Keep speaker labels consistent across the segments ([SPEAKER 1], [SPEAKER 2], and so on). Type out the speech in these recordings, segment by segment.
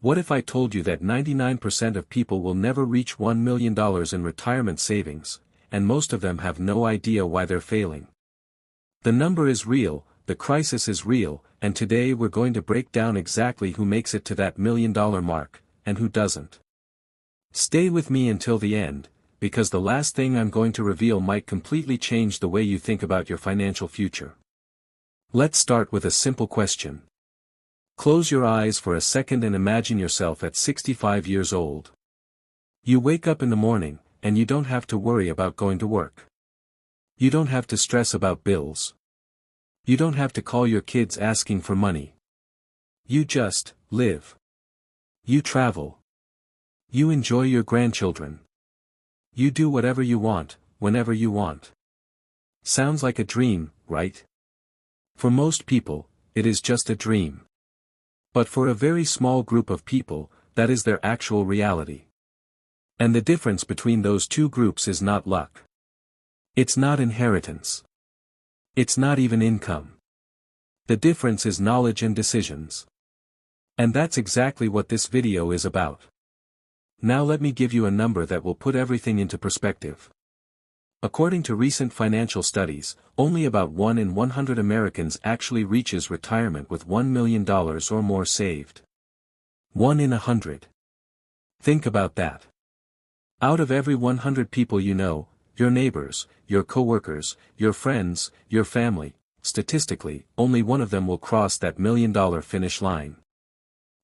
[SPEAKER 1] What if I told you that 99% of people will never reach $1 million in retirement savings, and most of them have no idea why they're failing? The number is real, the crisis is real, and today we're going to break down exactly who makes it to that $1 million mark, and who doesn't. Stay with me until the end, because the last thing I'm going to reveal might completely change the way you think about your financial future. Let's start with a simple question. Close your eyes for a second and imagine yourself at 65 years old. You wake up in the morning, and you don't have to worry about going to work. You don't have to stress about bills. You don't have to call your kids asking for money. You just live. You travel. You enjoy your grandchildren. You do whatever you want, whenever you want. Sounds like a dream, right? For most people, it is just a dream. But for a very small group of people, that is their actual reality. And the difference between those two groups is not luck. It's not inheritance. It's not even income. The difference is knowledge and decisions. And that's exactly what this video is about. Now let me give you a number that will put everything into perspective. According to recent financial studies, only about 1 in 100 Americans actually reaches retirement with $1 million or more saved. 1 in 100. Think about that. Out of every 100 people you know, your neighbors, your coworkers, your friends, your family, statistically, only one of them will cross that $1 million finish line.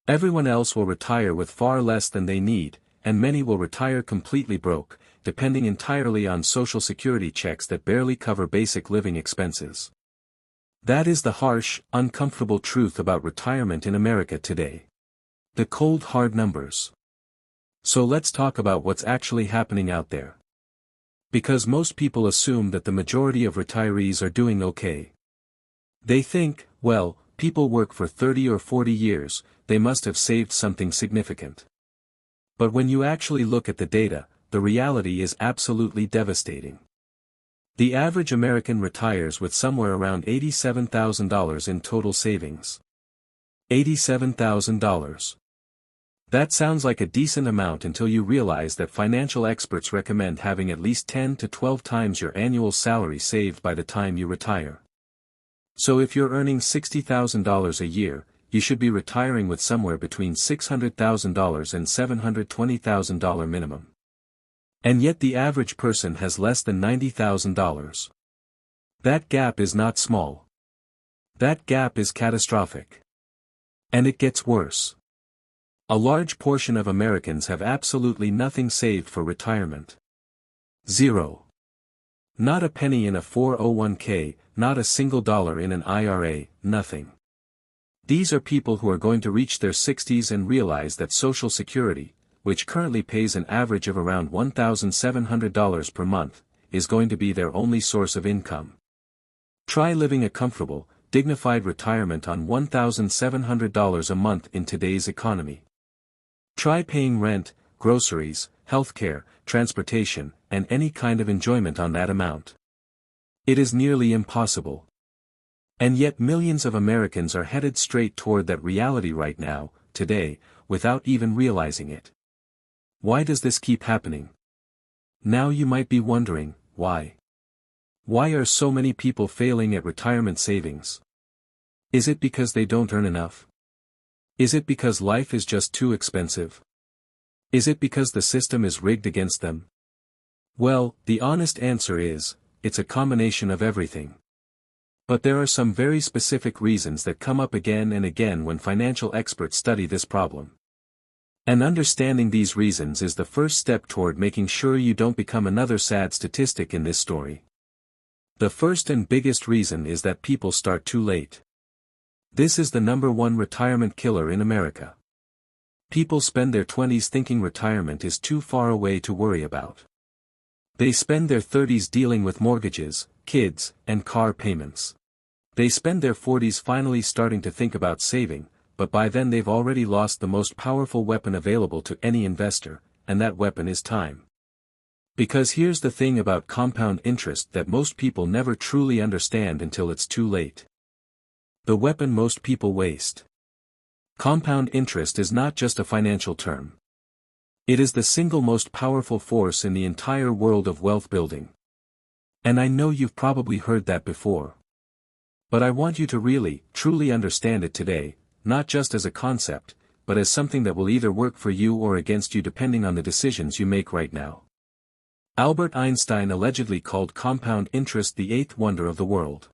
[SPEAKER 1] Everyone else will retire with far less than they need, and many will retire completely broke, depending entirely on Social Security checks that barely cover basic living expenses. That is the harsh, uncomfortable truth about retirement in America today. The cold hard numbers. So let's talk about what's actually happening out there. Because most people assume that the majority of retirees are doing okay. They think, well, people work for 30 or 40 years, they must have saved something significant. But when you actually look at the data, the reality is absolutely devastating. The average American retires with somewhere around $87,000 in total savings. $87,000. That sounds like a decent amount until you realize that financial experts recommend having at least 10 to 12 times your annual salary saved by the time you retire. So if you're earning $60,000 a year, you should be retiring with somewhere between $600,000 and $720,000 minimum. And yet the average person has less than $90,000. That gap is not small. That gap is catastrophic. And it gets worse. A large portion of Americans have absolutely nothing saved for retirement. Zero. Not a penny in a 401k, not a single dollar in an IRA, nothing. These are people who are going to reach their 60s and realize that Social Security, which currently pays an average of around $1,700 per month, is going to be their only source of income. Try living a comfortable, dignified retirement on $1,700 a month in today's economy. Try paying rent, groceries, healthcare, transportation, and any kind of enjoyment on that amount. It is nearly impossible. And yet millions of Americans are headed straight toward that reality right now, today, without even realizing it. Why does this keep happening? Now you might be wondering, why? Why are so many people failing at retirement savings? Is it because they don't earn enough? Is it because life is just too expensive? Is it because the system is rigged against them? Well, the honest answer is, it's a combination of everything. But there are some very specific reasons that come up again and again when financial experts study this problem. And understanding these reasons is the first step toward making sure you don't become another sad statistic in this story. The first and biggest reason is that people start too late. This is the #1 retirement killer in America. People spend their 20s thinking retirement is too far away to worry about. They spend their 30s dealing with mortgages, kids, and car payments. They spend their 40s finally starting to think about saving, but by then they've already lost the most powerful weapon available to any investor, and that weapon is time. Because here's the thing about compound interest that most people never truly understand until it's too late. The weapon most people waste. Compound interest is not just a financial term. It is the single most powerful force in the entire world of wealth building. And I know you've probably heard that before. But I want you to really, truly understand it today, not just as a concept, but as something that will either work for you or against you depending on the decisions you make right now. Albert Einstein allegedly called compound interest the eighth wonder of the world.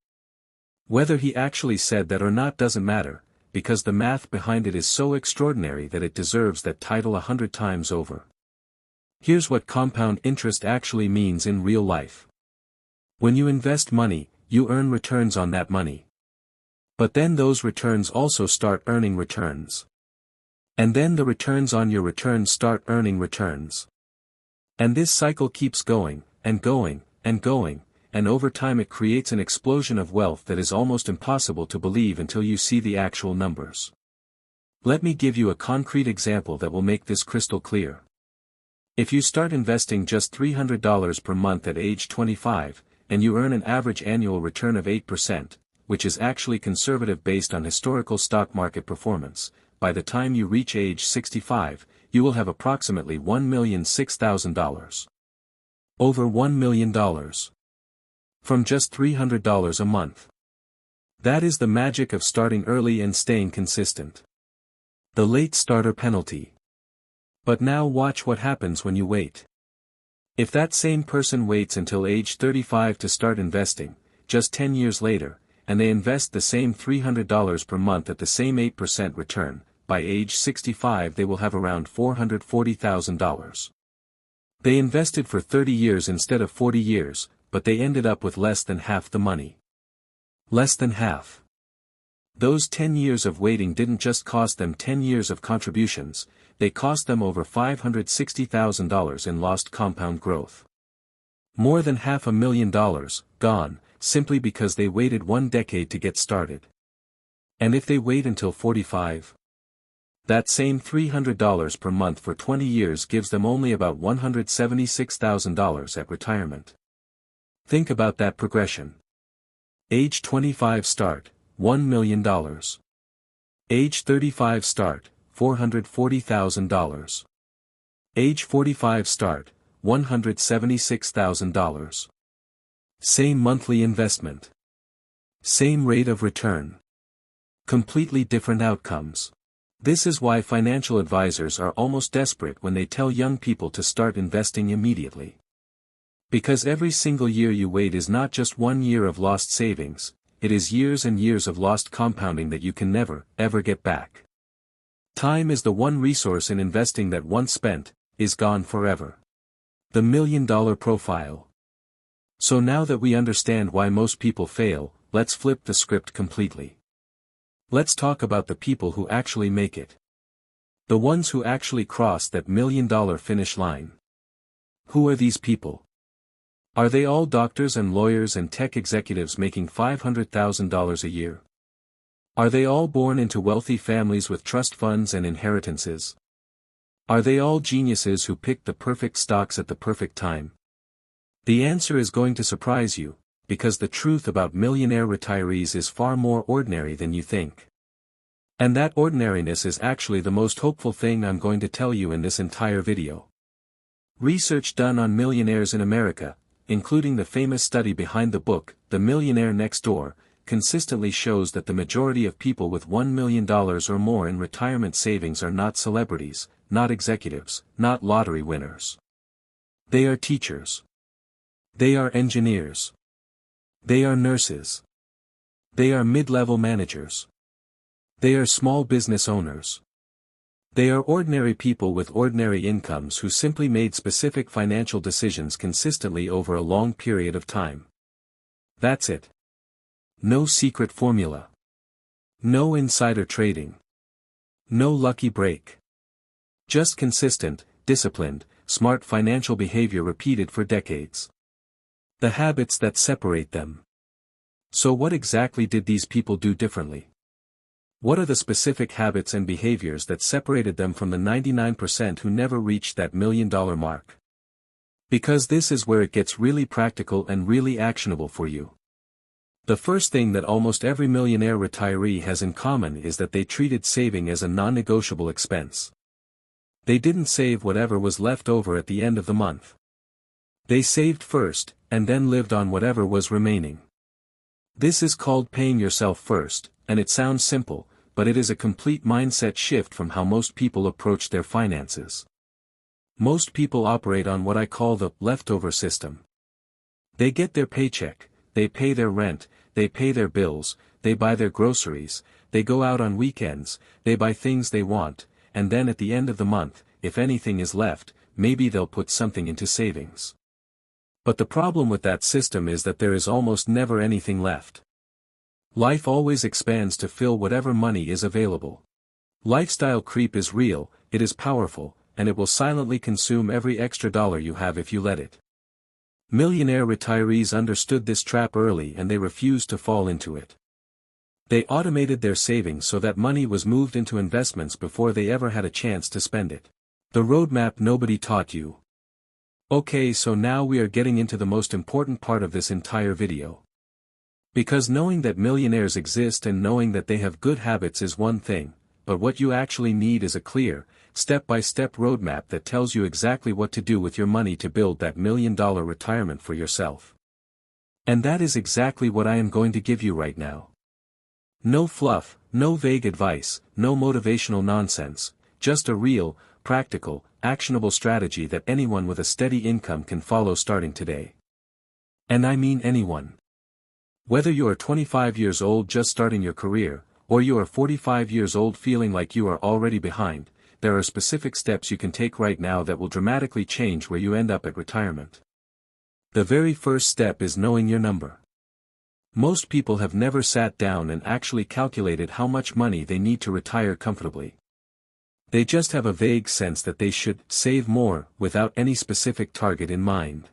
[SPEAKER 1] Whether he actually said that or not doesn't matter, because the math behind it is so extraordinary that it deserves that title 100 times over. Here's what compound interest actually means in real life. When you invest money, you earn returns on that money. But then those returns also start earning returns. And then the returns on your returns start earning returns. And this cycle keeps going, and going, and going, and over time it creates an explosion of wealth that is almost impossible to believe until you see the actual numbers. Let me give you a concrete example that will make this crystal clear. If you start investing just $300 per month at age 25, and you earn an average annual return of 8%, which is actually conservative based on historical stock market performance, by the time you reach age 65, you will have approximately $1,006,000. Over $1 million. From just $300 a month. That is the magic of starting early and staying consistent. The late starter penalty. But now watch what happens when you wait. If that same person waits until age 35 to start investing, just 10 years later, and they invest the same $300 per month at the same 8% return, by age 65 they will have around $440,000. They invested for 30 years instead of 40 years, but they ended up with less than half the money. Less than half. Those 10 years of waiting didn't just cost them 10 years of contributions, they cost them over $560,000 in lost compound growth. More than $500,000, gone, simply because they waited 1 decade to get started. And if they wait until 45? That same $300 per month for 20 years gives them only about $176,000 at retirement. Think about that progression. Age 25 start, $1 million. Age 35 start, $440,000. Age 45 start, $176,000. Same monthly investment. Same rate of return. Completely different outcomes. This is why financial advisors are almost desperate when they tell young people to start investing immediately. Because every single year you wait is not just 1 year of lost savings, it is years and years of lost compounding that you can never, ever get back. Time is the one resource in investing that once spent, is gone forever. The $1 million profile. So now that we understand why most people fail, let's flip the script completely. Let's talk about the people who actually make it. The ones who actually cross that $1 million finish line. Who are these people? Are they all doctors and lawyers and tech executives making $500,000 a year? Are they all born into wealthy families with trust funds and inheritances? Are they all geniuses who picked the perfect stocks at the perfect time? The answer is going to surprise you, because the truth about millionaire retirees is far more ordinary than you think. And that ordinariness is actually the most hopeful thing I'm going to tell you in this entire video. Research done on millionaires in America, including the famous study behind the book, The Millionaire Next Door, consistently shows that the majority of people with $1 million or more in retirement savings are not celebrities, not executives, not lottery winners. They are teachers. They are engineers. They are nurses. They are mid-level managers. They are small business owners. They are ordinary people with ordinary incomes who simply made specific financial decisions consistently over a long period of time. That's it. No secret formula. No insider trading. No lucky break. Just consistent, disciplined, smart financial behavior repeated for decades. The habits that separate them. So what exactly did these people do differently? What are the specific habits and behaviors that separated them from the 99% who never reached that $1 million mark? Because this is where it gets really practical and really actionable for you. The first thing that almost every millionaire retiree has in common is that they treated saving as a non-negotiable expense. They didn't save whatever was left over at the end of the month. They saved first, and then lived on whatever was remaining. This is called paying yourself first, and it sounds simple, but it is a complete mindset shift from how most people approach their finances. Most people operate on what I call the leftover system. They get their paycheck, they pay their rent, they pay their bills, they buy their groceries, they go out on weekends, they buy things they want, and then at the end of the month, if anything is left, maybe they'll put something into savings. But the problem with that system is that there is almost never anything left. Life always expands to fill whatever money is available. Lifestyle creep is real, it is powerful, and it will silently consume every extra dollar you have if you let it. Millionaire retirees understood this trap early and they refused to fall into it. They automated their savings so that money was moved into investments before they ever had a chance to spend it. The roadmap nobody taught you. Okay, so now we are getting into the most important part of this entire video. Because knowing that millionaires exist and knowing that they have good habits is one thing, but what you actually need is a clear, step-by-step roadmap that tells you exactly what to do with your money to build that $1 million retirement for yourself. And that is exactly what I am going to give you right now. No fluff, no vague advice, no motivational nonsense, just a real, practical, actionable strategy that anyone with a steady income can follow starting today. And I mean anyone. Whether you are 25 years old just starting your career, or you are 45 years old feeling like you are already behind, there are specific steps you can take right now that will dramatically change where you end up at retirement. The very first step is knowing your number. Most people have never sat down and actually calculated how much money they need to retire comfortably. They just have a vague sense that they should save more without any specific target in mind.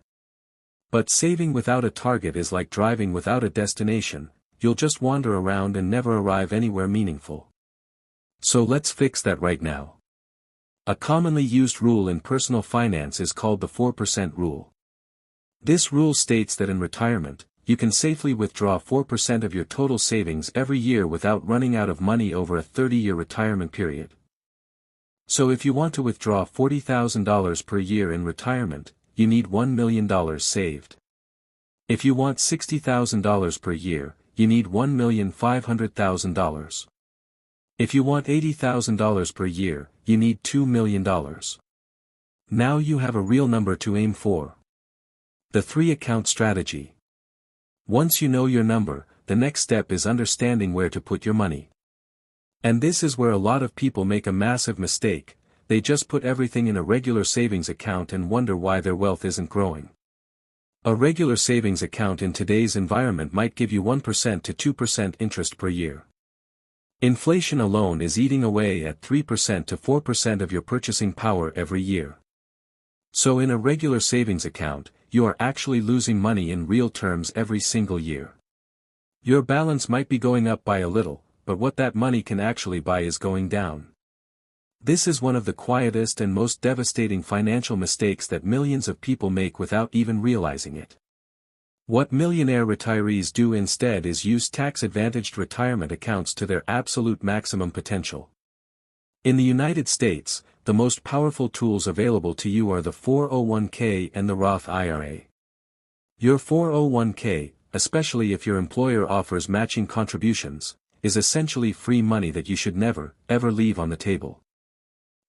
[SPEAKER 1] But saving without a target is like driving without a destination, you'll just wander around and never arrive anywhere meaningful. So let's fix that right now. A commonly used rule in personal finance is called the 4% rule. This rule states that in retirement, you can safely withdraw 4% of your total savings every year without running out of money over a 30-year retirement period. So if you want to withdraw $40,000 per year in retirement, you need $1 million saved. If you want $60,000 per year, you need $1,500,000. If you want $80,000 per year, you need $2 million. Now you have a real number to aim for. The 3-account strategy. Once you know your number, the next step is understanding where to put your money. And this is where a lot of people make a massive mistake, they just put everything in a regular savings account and wonder why their wealth isn't growing. A regular savings account in today's environment might give you 1% to 2% interest per year. Inflation alone is eating away at 3% to 4% of your purchasing power every year. So in a regular savings account, you are actually losing money in real terms every single year. Your balance might be going up by a little, but what that money can actually buy is going down. This is one of the quietest and most devastating financial mistakes that millions of people make without even realizing it. What millionaire retirees do instead is use tax-advantaged retirement accounts to their absolute maximum potential. In the United States, the most powerful tools available to you are the 401k and the Roth IRA. Your 401k, especially if your employer offers matching contributions, is essentially free money that you should never, ever leave on the table.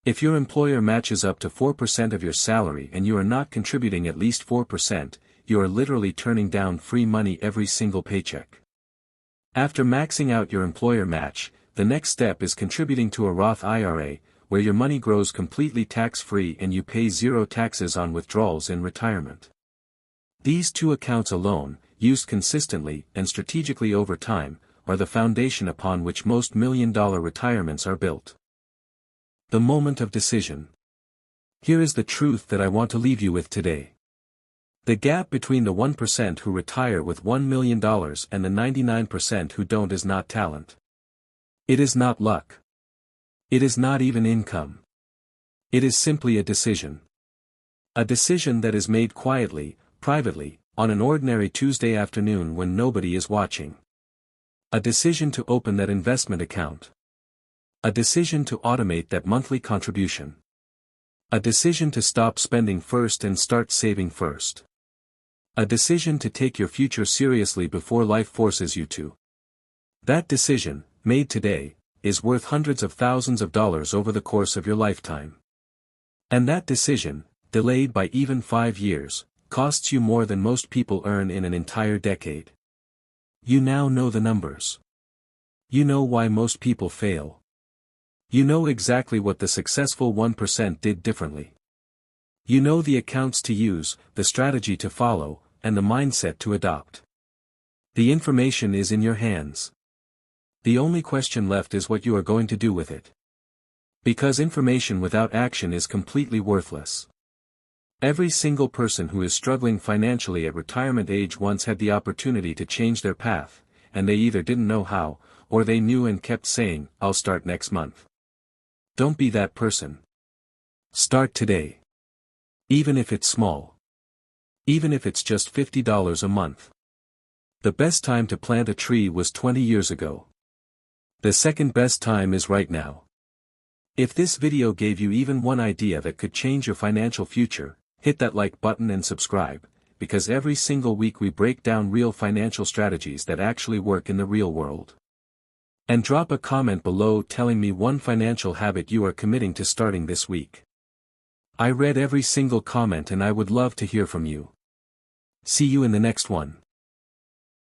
[SPEAKER 1] If your employer matches up to 4% of your salary and you are not contributing at least 4%, you are literally turning down free money every single paycheck. After maxing out your employer match, the next step is contributing to a Roth IRA, where your money grows completely tax-free and you pay zero taxes on withdrawals in retirement. These 2 accounts alone, used consistently and strategically over time, are the foundation upon which most million-dollar retirements are built. The moment of decision. Here is the truth that I want to leave you with today. The gap between the 1% who retire with $1 million and the 99% who don't is not talent. It is not luck. It is not even income. It is simply a decision. A decision that is made quietly, privately, on an ordinary Tuesday afternoon when nobody is watching. A decision to open that investment account. A decision to automate that monthly contribution. A decision to stop spending first and start saving first. A decision to take your future seriously before life forces you to. That decision, made today, is worth hundreds of thousands of dollars over the course of your lifetime. And that decision, delayed by even 5 years, costs you more than most people earn in an entire decade. You now know the numbers. You know why most people fail. You know exactly what the successful 1% did differently. You know the accounts to use, the strategy to follow, and the mindset to adopt. The information is in your hands. The only question left is what you are going to do with it. Because information without action is completely worthless. Every single person who is struggling financially at retirement age once had the opportunity to change their path, and they either didn't know how, or they knew and kept saying, "I'll start next month." Don't be that person. Start today. Even if it's small. Even if it's just $50 a month. The best time to plant a tree was 20 years ago. The second best time is right now. If this video gave you even one idea that could change your financial future, hit that like button and subscribe, because every single week we break down real financial strategies that actually work in the real world. And drop a comment below telling me one financial habit you are committing to starting this week. I read every single comment and I would love to hear from you. See you in the next one.